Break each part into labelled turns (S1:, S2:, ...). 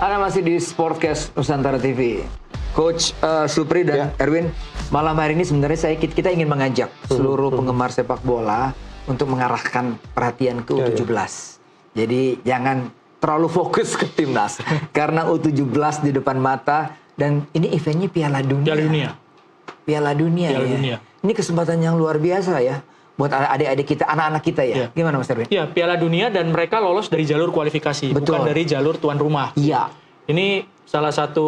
S1: Anda masih di Sportcast Nusantara TV. Coach Supri dan Erwin, malam hari ini sebenarnya kita ingin mengajak seluruh penggemar sepak bola untuk mengarahkan perhatian ke U17. Jadi jangan terlalu fokus ke timnas karena U17 di depan mata dan ini eventnya Piala Dunia. Piala Dunia. Ini kesempatan yang luar biasa ya buat adik-adik kita, anak-anak kita ya. Gimana Mas Erwin?
S2: Iya, Piala Dunia dan mereka lolos dari jalur kualifikasi, bukan dari jalur tuan rumah.
S1: Iya.
S2: Ini salah satu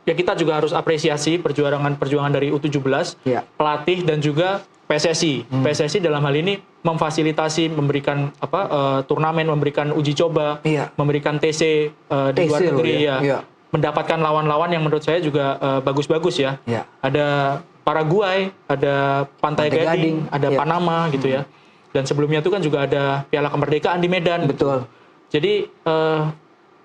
S2: ya kita juga harus apresiasi perjuangan dari U17, pelatih dan juga PSSI. PSSI dalam hal ini memfasilitasi, memberikan turnamen, memberikan uji coba, memberikan TC di luar negeri mendapatkan lawan-lawan yang menurut saya juga bagus-bagus ya. Ada Paraguay, ada Pantai Gading, ada Panama gitu ya. Dan sebelumnya itu kan juga ada Piala Kemerdekaan di Medan.
S1: Betul.
S2: Jadi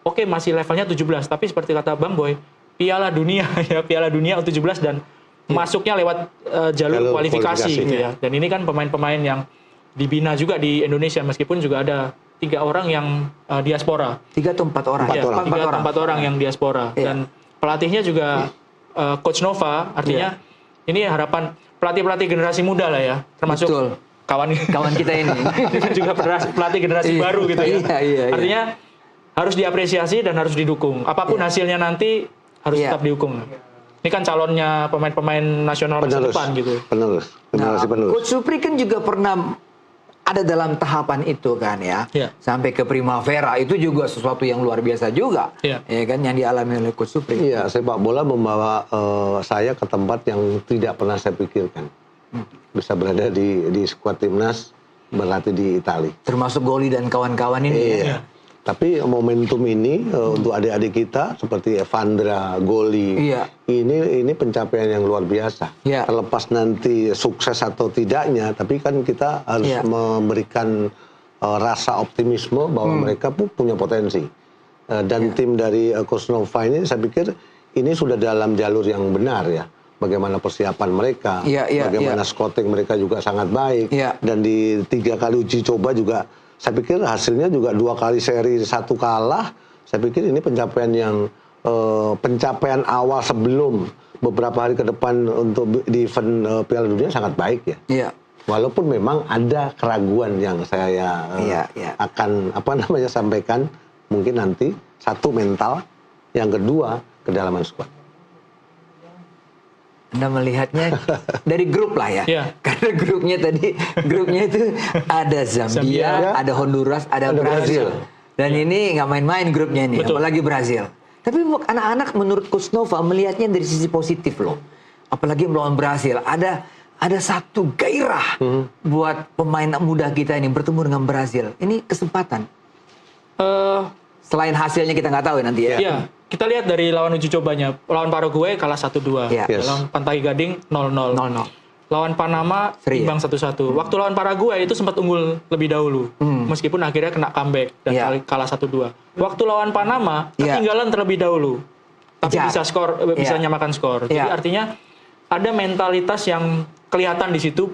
S2: oke, masih levelnya 17, tapi seperti kata Bang Boy, Piala Dunia ya, Piala Dunia U17 dan masuknya lewat jalur kualifikasi gitu ya. Dan ini kan pemain-pemain yang dibina juga di Indonesia meskipun juga ada 3 orang yang diaspora.
S1: 3 atau 4 orang?
S2: 4 orang yang diaspora. Dan pelatihnya juga Coach Nova, artinya ini harapan pelatih-pelatih generasi muda lah ya, termasuk kawan
S1: kita ini.
S2: juga pelatih generasi baru gitu ya. Artinya harus diapresiasi dan harus didukung. Apapun hasilnya nanti harus tetap didukung. Ini kan calonnya pemain-pemain nasional masa depan gitu.
S1: Generasi penerus. Coach Supri kan juga pernah ada dalam tahapan itu kan ya. Sampai ke Primavera itu juga sesuatu yang luar biasa juga. Ya kan yang dialami oleh Coach Supri.
S3: Iya, sepak bola membawa saya ke tempat yang tidak pernah saya pikirkan. Bisa berada di skuad timnas, berlatih di Italia.
S1: Termasuk Goli dan kawan-kawan ini.
S3: Iya. Tapi momentum ini untuk adik-adik kita seperti Evandra, Goli, ini pencapaian yang luar biasa. Terlepas nanti sukses atau tidaknya, tapi kan kita harus memberikan rasa optimisme bahwa mereka pun punya potensi. Dan tim dari Coach Nova ini saya pikir ini sudah dalam jalur yang benar ya. Bagaimana persiapan mereka, bagaimana scouting mereka juga sangat baik. Dan di 3 kali uji coba juga saya pikir hasilnya juga 2 kali seri 1 kalah. Saya pikir ini pencapaian yang pencapaian awal sebelum beberapa hari ke depan untuk di event Piala Dunia sangat baik ya. Walaupun memang ada keraguan yang saya akan sampaikan mungkin nanti. 1 mental, yang kedua kedalaman skuad.
S1: Anda melihatnya dari grup lah ya. Karena grupnya itu ada Zambia, ada Honduras, ada Brazil. Dan ini nggak main-main grupnya ini, apalagi Brazil. Tapi anak-anak menurut Coach Nova melihatnya dari sisi positif loh. Apalagi melawan Brazil, ada satu gairah buat pemain muda kita ini bertemu dengan Brazil. Ini kesempatan. Selain hasilnya kita nggak tahu ya nanti ya.
S2: Kita lihat dari lawan uji cobanya. Lawan Paraguay kalah 1-2. Lawan Pantai Gading 0-0. Lawan Panama imbang 1-1. Waktu lawan Paraguay itu sempat unggul lebih dahulu. Meskipun akhirnya kena comeback dan kalah 1-2. Waktu lawan Panama ketinggalan terlebih dahulu. Tapi bisa nyamakan skor. Jadi artinya ada mentalitas yang kelihatan di situ.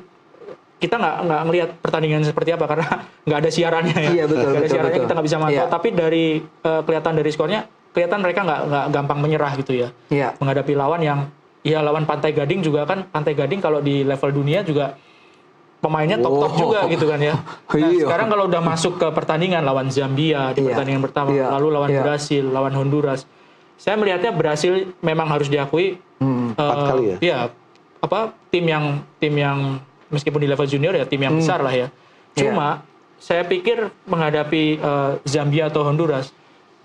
S2: Kita nggak ngelihat pertandingan seperti apa karena nggak ada siarannya ya. Nggak ada siarannya, kita nggak bisa mantau. Tapi dari kelihatan dari skornya, kelihatan mereka nggak gampang menyerah gitu ya. Menghadapi lawan yang lawan Pantai Gading juga kan. Pantai Gading kalau di level dunia juga pemainnya top juga gitu kan ya. Nah, sekarang kalau udah masuk ke pertandingan lawan Zambia di pertandingan pertama, lalu lawan Brasil, lawan Honduras, saya melihatnya Brasil memang harus diakui
S3: 4 kali ya.
S2: Tim yang meskipun di level junior ya tim yang besar lah ya. Cuma saya pikir menghadapi Zambia atau Honduras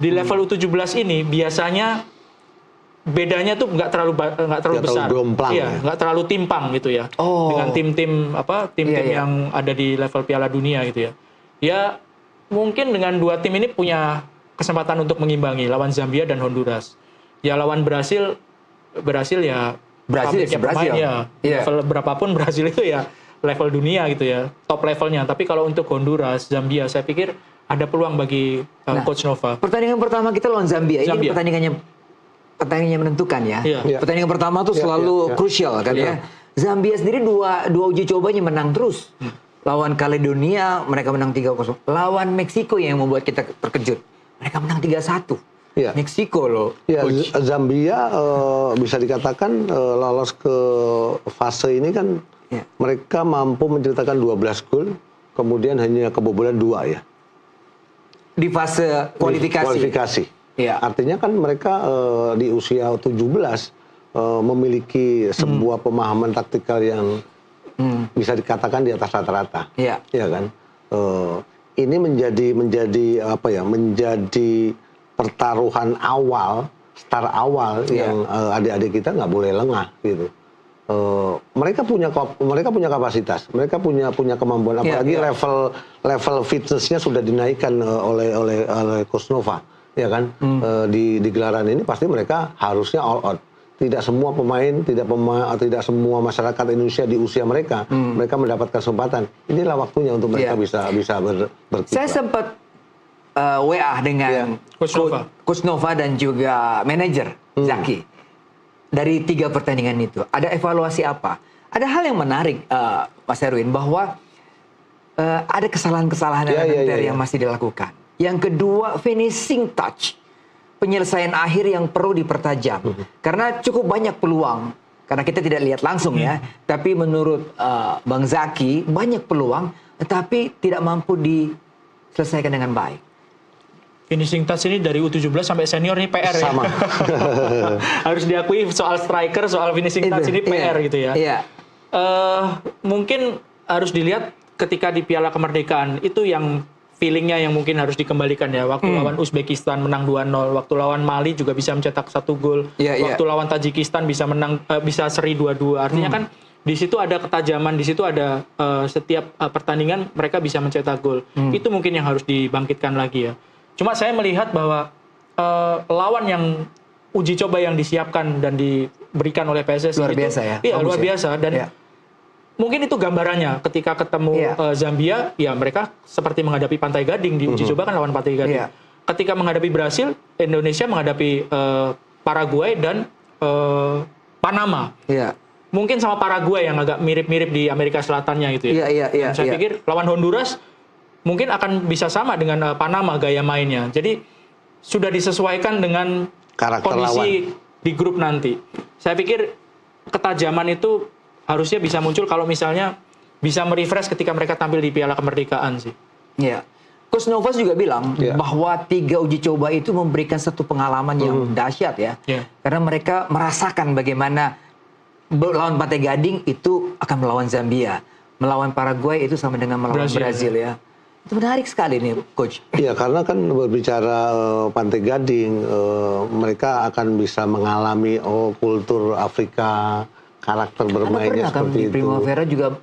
S2: di level U17 ini biasanya bedanya tuh nggak terlalu besar, nggak terlalu timpang gitu ya dengan tim-tim yang ada di level Piala Dunia gitu ya. Ya mungkin dengan 2 tim ini punya kesempatan untuk mengimbangi lawan Zambia dan Honduras. Ya lawan Brasil ya. Brazil ya. Level berapapun Brazil itu ya level dunia gitu ya, top levelnya. Tapi kalau untuk Honduras, Zambia, saya pikir ada peluang bagi Coach Nova.
S1: Pertandingan pertama kita lawan Zambia. Ini pertandingannya menentukan ya. Pertandingan pertama tuh selalu krusial kan ya. Zambia sendiri dua uji cobanya menang terus. Lawan Caledonia mereka menang 3-0. Lawan Meksiko yang membuat kita terkejut. Mereka menang 3-1.
S3: Ya.
S1: Meksiko loh.
S3: Ya, Zambia bisa dikatakan lolos ke fase ini kan mereka mampu mencetakkan 12 gol, kemudian hanya kebobolan 2 ya.
S1: Di fase kualifikasi.
S3: Ya. Artinya kan mereka di usia 17 memiliki sebuah pemahaman taktikal yang bisa dikatakan di atas rata-rata. Ya kan? Ini menjadi apa ya? Menjadi pertaruhan awal, start awal yang adik-adik kita nggak boleh lengah gitu. Mereka punya kapasitas, mereka punya kemampuan, apalagi level fitnessnya sudah dinaikkan oleh Coach Nova, ya kan? Di gelaran ini pasti mereka harusnya all out. Tidak semua pemain, tidak semua masyarakat Indonesia di usia mereka, mereka mendapatkan kesempatan. Inilah waktunya untuk mereka bisa berkiprah.
S1: Saya sempat WA dengan Coach Nova dan juga manajer Zaki. Dari 3 pertandingan itu, ada evaluasi apa? Ada hal yang menarik, Mas Erwin, bahwa ada kesalahan-kesalahan yang masih dilakukan. Yang kedua, finishing touch. Penyelesaian akhir yang perlu dipertajam. Karena cukup banyak peluang. Karena kita tidak lihat langsung ya. Tapi menurut Bang Zaki, banyak peluang, tetapi tidak mampu diselesaikan dengan baik.
S2: Finishing touch ini dari U17 sampai senior ini PR
S3: sama.
S2: Ya. Harus diakui soal striker, soal finishing touch ini PR gitu ya. Mungkin harus dilihat ketika di Piala Kemerdekaan itu yang feelingnya yang mungkin harus dikembalikan ya. Waktu lawan Uzbekistan menang 2-0, waktu lawan Mali juga bisa mencetak 1 gol, waktu lawan Tajikistan bisa seri 2-2. Artinya kan di situ ada ketajaman, di situ ada setiap pertandingan mereka bisa mencetak gol. Itu mungkin yang harus dibangkitkan lagi ya. Cuma saya melihat bahwa lawan yang uji coba yang disiapkan dan diberikan oleh PSSI
S1: luar biasa ya.
S2: Iya, luar biasa dan mungkin itu gambarannya ketika ketemu Zambia, ya mereka seperti menghadapi Pantai Gading di uji coba kan lawan Pantai Gading. Ketika menghadapi Brasil, Indonesia menghadapi Paraguay dan Panama. Mungkin sama Paraguay yang agak mirip-mirip di Amerika Selatannya gitu ya. Saya pikir lawan Honduras mungkin akan bisa sama dengan Panama gaya mainnya. Jadi sudah disesuaikan dengan
S3: karakter
S2: kondisi
S3: lawan
S2: di grup nanti. Saya pikir ketajaman itu harusnya bisa muncul kalau misalnya bisa merefresh ketika mereka tampil di Piala Kemerdekaan sih.
S1: Iya. Coach Novas juga bilang bahwa 3 uji coba itu memberikan satu pengalaman yang dahsyat ya. Karena mereka merasakan bagaimana lawan Pantai Gading itu akan melawan Zambia. Melawan Paraguay itu sama dengan melawan Brazil ya. Itu menarik sekali nih, Coach.
S3: Iya, karena kan berbicara Pantai Gading, mereka akan bisa mengalami kultur Afrika, karakter bermainnya seperti itu.
S1: Di Primavera juga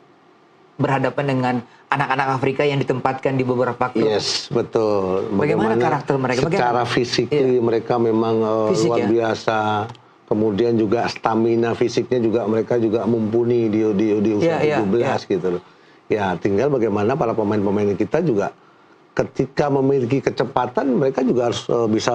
S1: berhadapan dengan anak-anak Afrika yang ditempatkan di beberapa klub.
S3: Yes, betul.
S1: Bagaimana karakter mereka?
S3: Secara fisik mereka memang luar biasa. Kemudian juga stamina fisiknya juga mereka juga mumpuni di usia 17 gitu loh. Ya, tinggal bagaimana para pemain-pemain kita juga ketika memiliki kecepatan, mereka juga harus bisa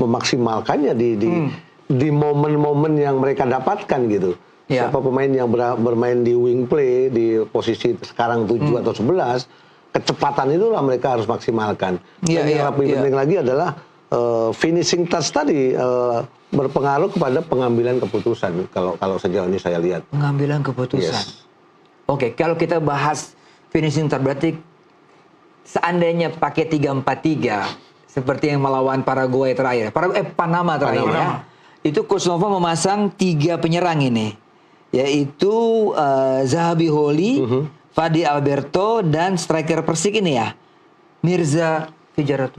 S3: memaksimalkannya di momen-momen yang mereka dapatkan gitu. Siapa pemain yang bermain di wing play di posisi sekarang 7 atau 11, kecepatan itulah mereka harus maksimalkan. Dan yang lebih penting lagi adalah finishing touch tadi berpengaruh kepada pengambilan keputusan kalau sejauh ini saya lihat.
S1: Pengambilan keputusan. Oke, kalau kita bahas finishing touch berarti seandainya pakai 3-4-3 seperti yang melawan Paraguay terakhir, Panama terakhir ya. Itu Coach Nova memasang 3 penyerang ini, yaitu Zahabi Holi, Fadi Alberto dan striker Persik ini ya, Mirza Fijaratu.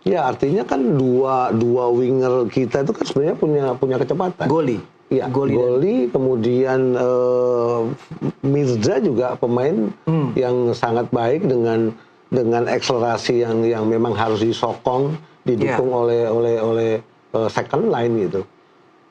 S3: Ya, artinya kan dua winger kita itu kan sebenarnya punya kecepatan.
S1: Goli.
S3: Ya, Goli kemudian Mirza juga pemain yang sangat baik dengan akselerasi yang memang harus disokong, didukung oleh second line gitu.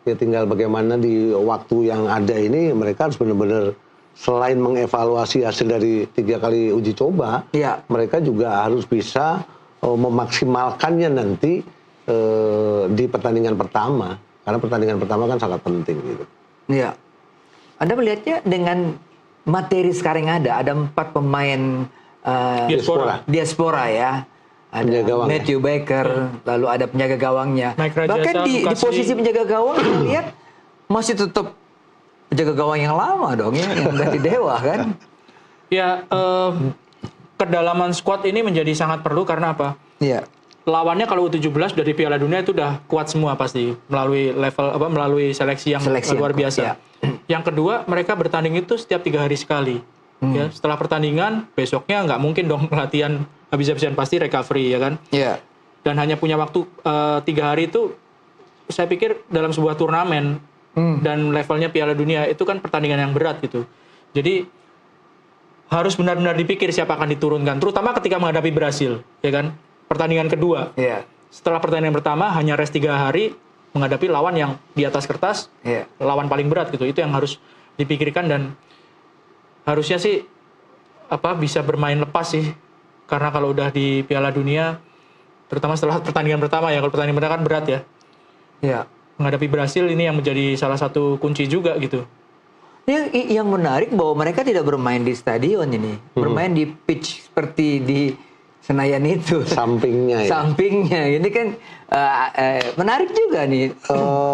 S3: Ya tinggal bagaimana di waktu yang ada ini mereka harus benar-benar selain mengevaluasi hasil dari 3 kali uji coba, mereka juga harus bisa memaksimalkannya nanti di pertandingan pertama. Karena pertandingan pertama kan sangat penting gitu.
S1: Iya. Anda melihatnya dengan materi sekarang yang ada 4 pemain diaspora ya. ada Matthew Baker, lalu ada penjaga gawangnya. Bahkan di posisi penjaga gawang kita lihat masih tetap penjaga gawang yang lama dong ya, yang dari Dewa kan.
S2: Ya, kedalaman squad ini menjadi sangat perlu karena apa?
S1: Iya.
S2: Lawannya kalau U17 dari Piala Dunia itu udah kuat semua pasti melalui melalui seleksi yang luar biasa. Ya. Yang kedua, mereka bertanding itu setiap 3 hari sekali. Ya, setelah pertandingan besoknya nggak mungkin dong latihan habis-habisan, pasti recovery ya kan.
S1: Iya.
S2: Dan hanya punya waktu 3 hari itu, saya pikir dalam sebuah turnamen dan levelnya Piala Dunia itu kan pertandingan yang berat gitu. Jadi harus benar-benar dipikir siapa akan diturunkan, terutama ketika menghadapi Brasil, ya kan. Pertandingan kedua, setelah pertandingan pertama hanya rest 3 hari menghadapi lawan yang di atas kertas, lawan paling berat gitu. Itu yang harus dipikirkan dan harusnya sih bisa bermain lepas sih, karena kalau udah di Piala Dunia, terutama setelah pertandingan pertama ya, kalau pertandingan pertama kan berat ya.
S1: Iya.
S2: Menghadapi Brasil ini yang menjadi salah satu kunci juga gitu.
S1: Yang menarik bahwa mereka tidak bermain di stadion ini, bermain di pitch seperti di Senayan itu.
S3: Sampingnya ya.
S1: Sampingnya. Ini kan menarik juga nih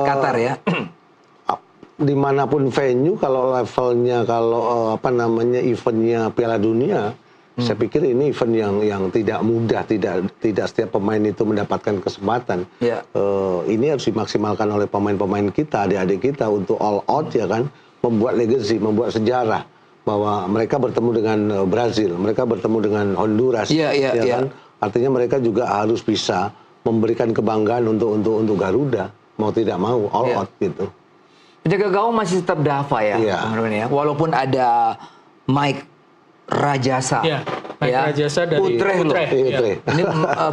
S1: Qatar ya.
S3: Dimanapun venue, kalau levelnya, kalau eventnya Piala Dunia, saya pikir ini event yang tidak mudah, tidak setiap pemain itu mendapatkan kesempatan. Ini harus dimaksimalkan oleh pemain-pemain kita, adik-adik kita untuk all out ya kan, membuat legacy, membuat sejarah. Bahwa mereka bertemu dengan Brazil, mereka bertemu dengan Honduras, kan? Artinya mereka juga harus bisa memberikan kebanggaan untuk Garuda, mau tidak mau all out gitu.
S1: Penjaga gawang masih tetap Dava ya, teman-teman ya. Walaupun ada Mike Rajasa,
S2: Rajasa dari
S1: Utrecht. Ini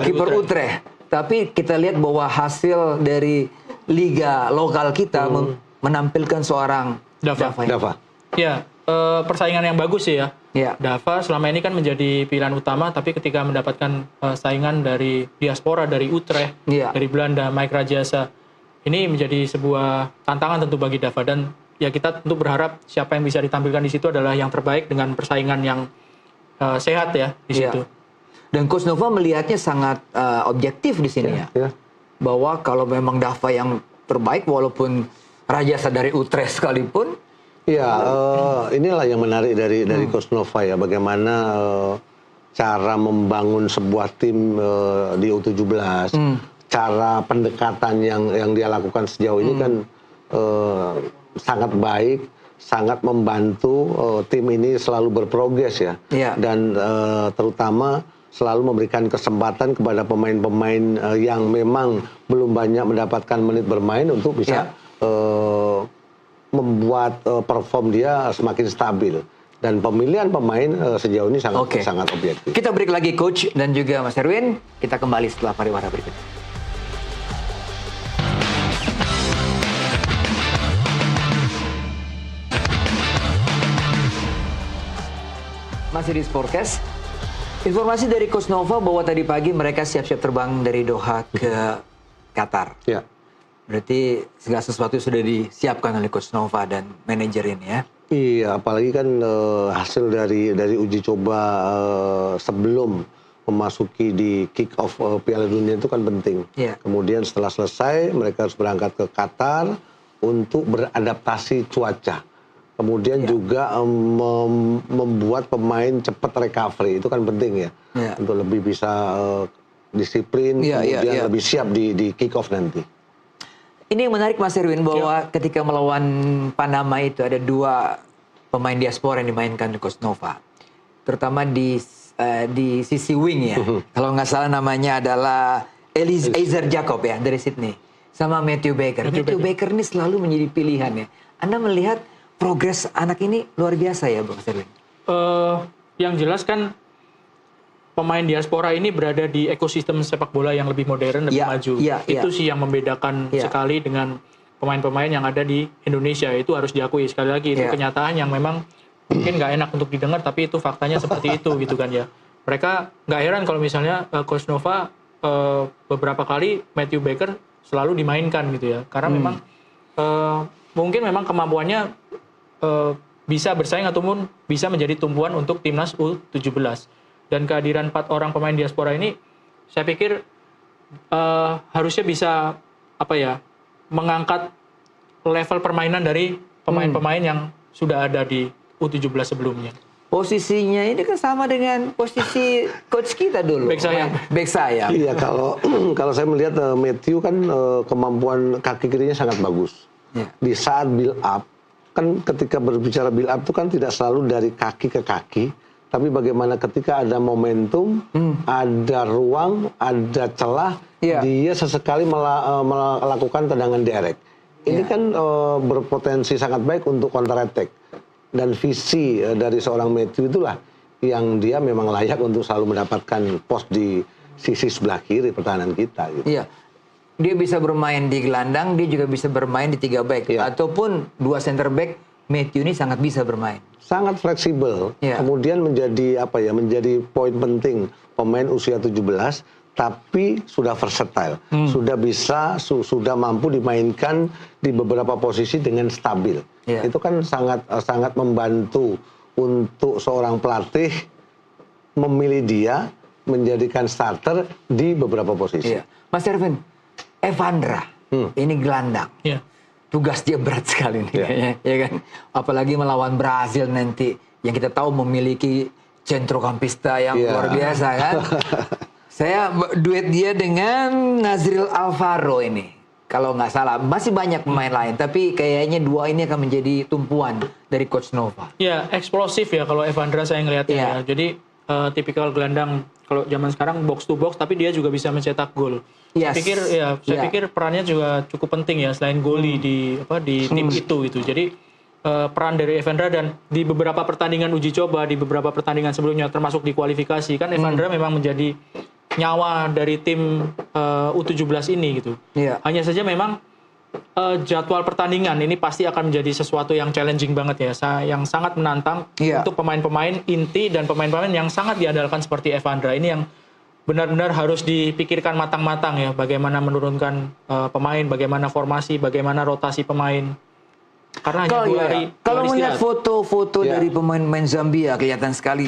S1: kiper Utrecht. Tapi kita lihat bahwa hasil dari liga lokal kita menampilkan seorang Dava.
S2: Ya. Persaingan yang bagus sih ya. Dava selama ini kan menjadi pilihan utama, tapi ketika mendapatkan saingan dari diaspora, dari Utrecht, dari Belanda, Mike Rajasa, ini menjadi sebuah tantangan tentu bagi Dava, dan ya kita tentu berharap siapa yang bisa ditampilkan di situ adalah yang terbaik dengan persaingan yang sehat ya di situ.
S1: Dan Coach Nova melihatnya sangat objektif di sini bahwa kalau memang Dava yang terbaik, walaupun Rajasa dari Utrecht sekalipun.
S3: Inilah yang menarik dari Coach Nova ya, bagaimana cara membangun sebuah tim di U17, cara pendekatan yang dia lakukan sejauh ini kan sangat baik, sangat membantu tim ini selalu berprogres ya, dan terutama selalu memberikan kesempatan kepada pemain-pemain yang memang belum banyak mendapatkan menit bermain untuk bisa membuat perform dia semakin stabil, dan pemilihan pemain sejauh ini sangat objektif.
S1: Kita break lagi Coach dan juga Mas Erwin. Kita kembali setelah pariwara berikut. Masih di Sportcast. Informasi dari Coach Nova bahwa tadi pagi mereka siap-siap terbang dari Doha ke Qatar. Berarti segala sesuatu sudah disiapkan oleh Coach Nova dan manajer ini ya.
S3: Iya, apalagi kan hasil dari uji coba sebelum memasuki di kick off Piala Dunia itu kan penting. Kemudian setelah selesai mereka harus berangkat ke Qatar untuk beradaptasi cuaca. Kemudian juga membuat pemain cepat recovery, itu kan penting ya. Untuk lebih bisa disiplin, kemudian lebih siap di kick off nanti.
S1: Ini yang menarik Mas Erwin, bahwa ketika melawan Panama itu ada 2 pemain diaspora yang dimainkan di Coach Nova. Terutama di sisi wing ya. Kalau nggak salah namanya adalah Eliezer Jacob ya, dari Sydney. Sama Matthew Baker. Matthew Baker ini selalu menjadi pilihan ya. Anda melihat progres anak ini luar biasa ya Bang Erwin?
S2: Yang jelas kan pemain diaspora ini berada di ekosistem sepak bola yang lebih modern, lebih maju. Itu sih yang membedakan sekali dengan pemain-pemain yang ada di Indonesia. Itu harus diakui, sekali lagi itu kenyataan yang memang mungkin nggak enak untuk didengar, tapi itu faktanya seperti itu gitu kan ya. Mereka nggak heran kalau misalnya Coach Nova beberapa kali Matthew Baker selalu dimainkan gitu ya, karena memang mungkin memang kemampuannya bisa bersaing ataupun bisa menjadi tumpuan untuk timnas U17. Dan kehadiran 4 orang pemain diaspora ini saya pikir harusnya bisa mengangkat level permainan dari pemain-pemain yang sudah ada di U17 sebelumnya.
S1: Posisinya ini kan sama dengan posisi coach kita dulu. Back sayap.
S3: Iya, kalau saya melihat Matthew kan kemampuan kaki kirinya sangat bagus. Ya. Di saat build up, kan ketika berbicara build up itu kan tidak selalu dari kaki ke kaki, tapi bagaimana ketika ada momentum, ada ruang, ada celah, dia sesekali melakukan tendangan direct. Ini kan berpotensi sangat baik untuk counter attack. Dan visi dari seorang Matthew itulah yang dia memang layak untuk selalu mendapatkan pos di sisi sebelah kiri pertahanan kita. Gitu.
S1: Iya, dia bisa bermain di gelandang, dia juga bisa bermain di 3 back. Ataupun 2 center back, Matthew ini sangat bisa bermain. Sangat
S3: fleksibel, kemudian menjadi menjadi poin penting pemain usia 17, tapi sudah versatile, sudah mampu dimainkan di beberapa posisi dengan stabil. Itu kan sangat membantu untuk seorang pelatih memilih dia menjadikan starter di beberapa posisi.
S1: Mas Erwin, Evandra ini gelandang. Tugas dia berat sekali nih kayaknya, ya kan? Apalagi melawan Brazil nanti yang kita tahu memiliki centrocampista yang luar biasa kan. Saya duet dia dengan Nazril Alvaro ini. Kalau nggak salah, masih banyak pemain lain. Tapi kayaknya 2 ini akan menjadi tumpuan dari Coach Nova.
S2: Ya, eksplosif ya kalau Evandra saya ngelihatnya. Jadi tipikal gelandang kalau zaman sekarang box to box, tapi dia juga bisa mencetak gol. Saya pikir perannya juga cukup penting ya selain goli di tim itu gitu. Jadi peran dari Evandra dan di beberapa pertandingan uji coba, di beberapa pertandingan sebelumnya termasuk di kualifikasi kan Evandra memang menjadi nyawa dari tim U17 ini gitu. Hanya saja memang jadwal pertandingan ini pasti akan menjadi sesuatu yang challenging banget ya, yang sangat menantang untuk pemain-pemain inti dan pemain-pemain yang sangat diandalkan seperti Evandra ini yang benar-benar harus dipikirkan matang-matang ya, bagaimana menurunkan pemain, bagaimana formasi, bagaimana rotasi pemain. Karena hanya 2 hari.
S1: Kalau melihat foto-foto dari pemain-pemain Zambia kelihatan sekali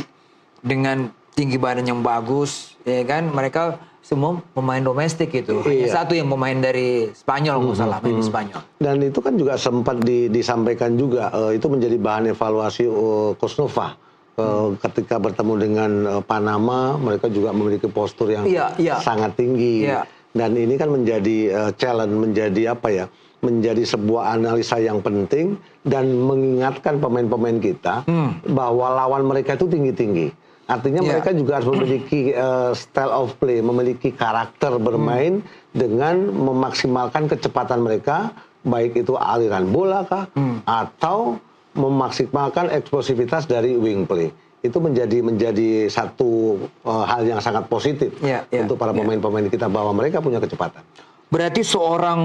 S1: dengan tinggi badan yang bagus, ya kan? Mereka semua pemain domestik itu. Hanya satu yang pemain dari Spanyol, nggak salah, main di Spanyol.
S3: Dan itu kan juga sempat disampaikan juga, itu menjadi bahan evaluasi Coach Nova. Ketika bertemu dengan Panama, mereka juga memiliki postur yang sangat tinggi. Dan ini kan menjadi challenge, menjadi menjadi sebuah analisa yang penting dan mengingatkan pemain-pemain kita bahwa lawan mereka itu tinggi-tinggi. Artinya mereka juga harus memiliki style of play, memiliki karakter bermain dengan memaksimalkan kecepatan mereka, baik itu aliran bola kah, atau memaksimalkan eksplosivitas dari wing play. Itu menjadi satu hal yang sangat positif untuk para pemain-pemain kita bahwa mereka punya kecepatan.
S1: Berarti seorang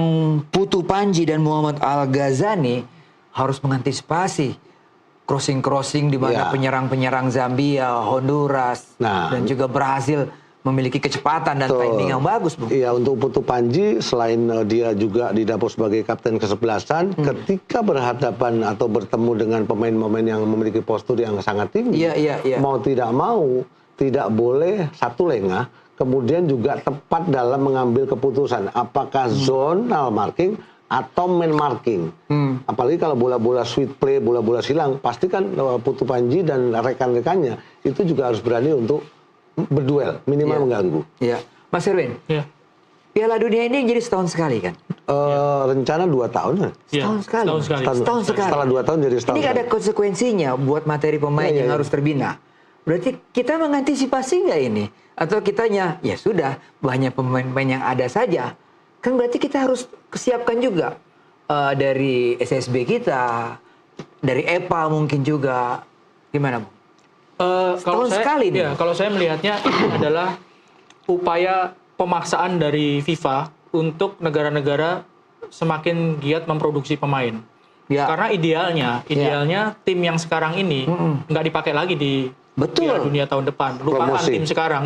S1: Putu Panji dan Muhammad Al-Ghazani harus mengantisipasi crossing-crossing di mana penyerang-penyerang Zambia, Honduras, dan juga Brazil memiliki kecepatan dan timing yang bagus, Bung.
S3: Iya, untuk Putu Panji selain dia juga didapuk sebagai kapten kesebelasan, ketika berhadapan atau bertemu dengan pemain-pemain yang memiliki postur yang sangat tinggi, mau tidak mau tidak boleh satu lengah, kemudian juga tepat dalam mengambil keputusan apakah zonal marking atau man marking. Apalagi kalau bola-bola sweet play, bola-bola silang, pastikan Putu Panji dan rekan-rekannya itu juga harus berani untuk berduel, minimal mengganggu.
S1: Mas Erwin, Piala Dunia ini jadi setahun sekali kan?
S3: Rencana 2 tahun.
S1: Setahun sekali. Setahun sekali.
S3: Setelah 2 tahun jadi setahun.
S1: Ini ada konsekuensinya buat materi pemain yang harus terbina. Berarti kita mengantisipasi nggak ini? Atau kitanya, ya sudah, banyak pemain-pemain yang ada saja. Kan berarti kita harus kesiapkan juga. Dari SSB kita, dari EPA mungkin juga. Gimana, Bu?
S2: Kalau saya melihatnya ini adalah upaya pemaksaan dari FIFA untuk negara-negara semakin giat memproduksi pemain. Karena idealnya tim yang sekarang ini nggak dipakai lagi di Piala Dunia tahun depan. Lupakan tim sekarang,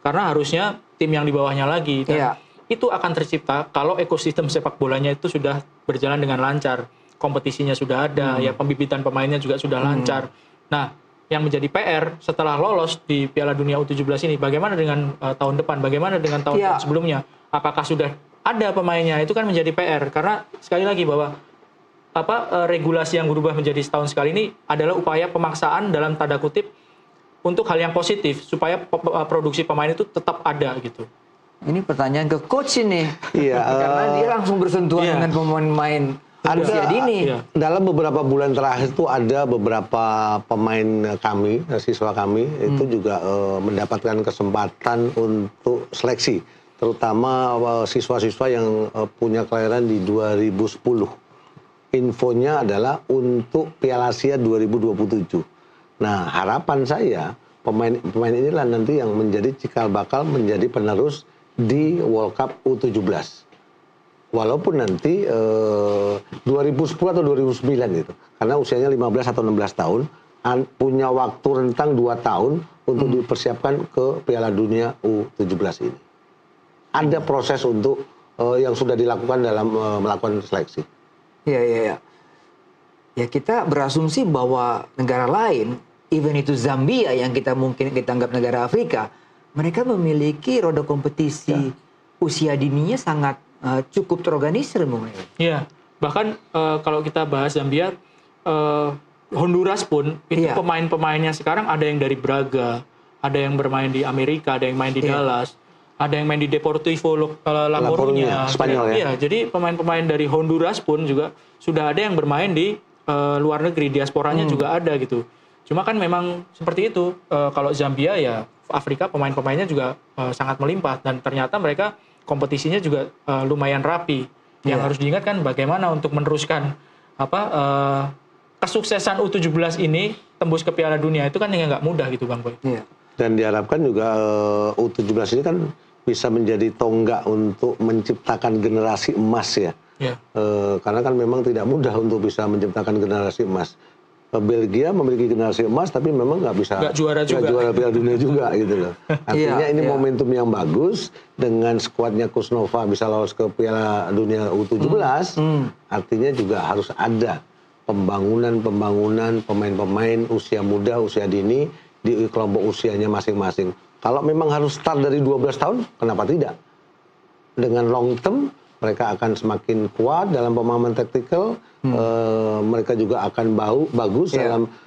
S2: karena harusnya tim yang di bawahnya lagi. Dan itu akan tercipta kalau ekosistem sepak bolanya itu sudah berjalan dengan lancar. Kompetisinya sudah ada, pembibitan pemainnya juga sudah lancar. Nah, yang menjadi PR setelah lolos di Piala Dunia U17 ini, bagaimana dengan tahun depan? Bagaimana dengan tahun-tahun sebelumnya? Apakah sudah ada pemainnya? Itu kan menjadi PR. Karena sekali lagi bahwa regulasi yang berubah menjadi setahun sekali ini adalah upaya pemaksaan dalam tanda kutip untuk hal yang positif supaya produksi pemain itu tetap ada gitu.
S1: Ini pertanyaan ke coach ini. Iya, karena dia langsung bersentuhan dengan pemain-pemain usia dini.
S3: Dalam beberapa bulan terakhir itu ada beberapa pemain kami, siswa kami itu juga mendapatkan kesempatan untuk seleksi, terutama siswa-siswa yang punya kelahiran di 2010. Infonya adalah untuk Piala Asia 2027. Nah, harapan saya pemain inilah nanti yang menjadi cikal bakal menjadi penerus di World Cup U17. Walaupun nanti 2010 atau 2009 gitu. Karena usianya 15 atau 16 tahun, punya waktu rentang 2 tahun untuk dipersiapkan ke Piala Dunia U17 ini. Ada proses untuk yang sudah dilakukan dalam melakukan seleksi.
S1: Iya. Ya kita berasumsi bahwa negara lain, even itu Zambia yang mungkin kita anggap negara Afrika, mereka memiliki roda kompetisi usia dininya sangat cukup terorganisir mungkin.
S2: Iya, bahkan kalau kita bahas Zambia, Honduras pun itu pemain-pemainnya sekarang ada yang dari Braga, ada yang bermain di Amerika, ada yang main di Dallas, ada yang main di Deportivo La Coruña,
S3: Spanyol ya.
S2: Iya, jadi pemain-pemain dari Honduras pun juga sudah ada yang bermain di luar negeri, diasporanya juga ada gitu. Cuma kan memang seperti itu, kalau Zambia ya Afrika pemain-pemainnya juga sangat melimpah dan ternyata mereka kompetisinya juga lumayan rapi. Yang harus diingat kan bagaimana untuk meneruskan kesuksesan U17 ini tembus ke Piala Dunia itu kan nggak mudah gitu Bang Boy.
S1: Iya.
S3: Dan diharapkan juga U17 ini kan bisa menjadi tonggak untuk menciptakan generasi emas ya. Karena kan memang tidak mudah untuk bisa menciptakan generasi emas. Belgia memiliki generasi emas tapi memang nggak juara Piala Dunia juga gitu loh. Artinya ini momentum yang bagus dengan skuadnya Kusnova bisa lolos ke Piala Dunia U17. Artinya juga harus ada pembangunan pemain-pemain usia muda, usia dini di kelompok usianya masing-masing. Kalau memang harus start dari 12 tahun, kenapa tidak? Dengan long term mereka akan semakin kuat dalam pemahaman taktikal, mereka juga akan bagus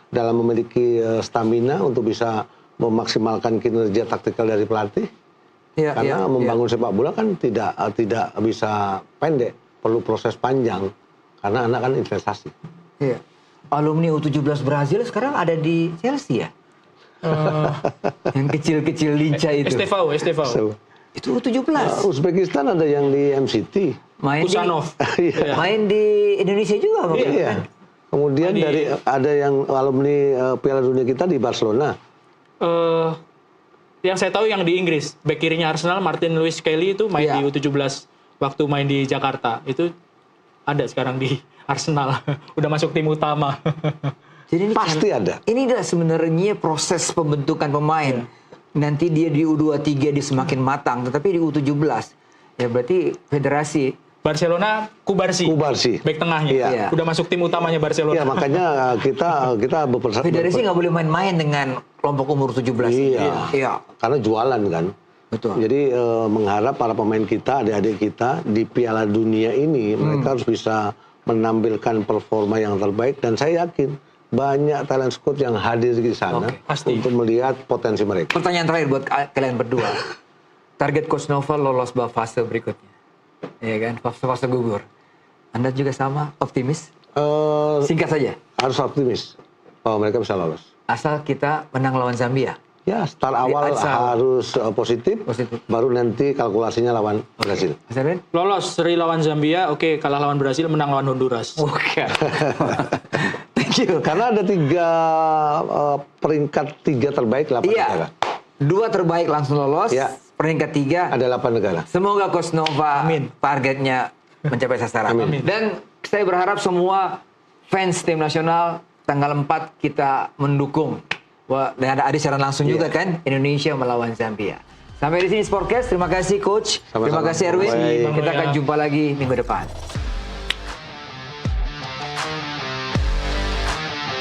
S3: dalam memiliki stamina untuk bisa memaksimalkan kinerja taktikal dari pelatih. Karena membangun sepak bola kan tidak bisa pendek, perlu proses panjang karena anak kan investasi.
S1: Iya. Alumni U17 Brazil sekarang ada di Chelsea ya? Yang kecil-kecil lincah itu.
S2: Estevao.
S1: Itu U17.
S3: Uzbekistan ada yang di MCT.
S2: Kusanov.
S1: Main di Indonesia juga.
S3: Iya. Kemudian ada yang alumni Piala Dunia kita di Barcelona.
S2: Yang saya tahu yang di Inggris, bek kirinya Arsenal Martin Lewis Kelly itu main di U17 waktu main di Jakarta. Itu ada sekarang di Arsenal. Udah masuk tim utama.
S1: Jadi ini
S3: pasti ada.
S1: Ini adalah sebenarnya proses pembentukan pemain. Nanti dia di U23 dia semakin matang, tetapi di U17 ya berarti federasi
S2: Barcelona Kubarsi. Bek tengahnya. Udah masuk tim utamanya Barcelona.
S3: Iya, makanya kita
S1: federasi nggak boleh main-main dengan kelompok umur 17.
S3: Iya. Karena jualan kan.
S1: Betul.
S3: Jadi mengharap para pemain kita, adik-adik kita di Piala Dunia ini mereka harus bisa menampilkan performa yang terbaik dan saya yakin banyak talent scout yang hadir di sana untuk melihat potensi mereka.
S1: Pertanyaan terakhir buat kalian berdua. Target Coach Nova lolos fase berikutnya. Ya kan, fase gugur. Anda juga sama optimis? Singkat saja.
S3: Harus optimis bahwa mereka bisa lolos.
S1: Asal kita menang lawan Zambia.
S3: Ya, start awal harus positif. Baru nanti kalkulasinya lawan Brasil.
S2: Lolos seri lawan Zambia, oke, kalah lawan Brasil, menang lawan Honduras.
S1: Oke.
S3: Karena ada peringkat 3 terbaik 8 negara.
S1: 2 terbaik langsung lolos. Peringkat 3
S3: ada 8 negara.
S1: Semoga Coach Nova targetnya mencapai sasaran. Dan saya berharap semua fans tim nasional tanggal 4 kita mendukung. Dan ada siaran langsung juga kan Indonesia melawan Zambia. Sampai di sini Sportcast. Terima kasih Coach. Terima kasih Erwin. Kita akan jumpa lagi minggu depan.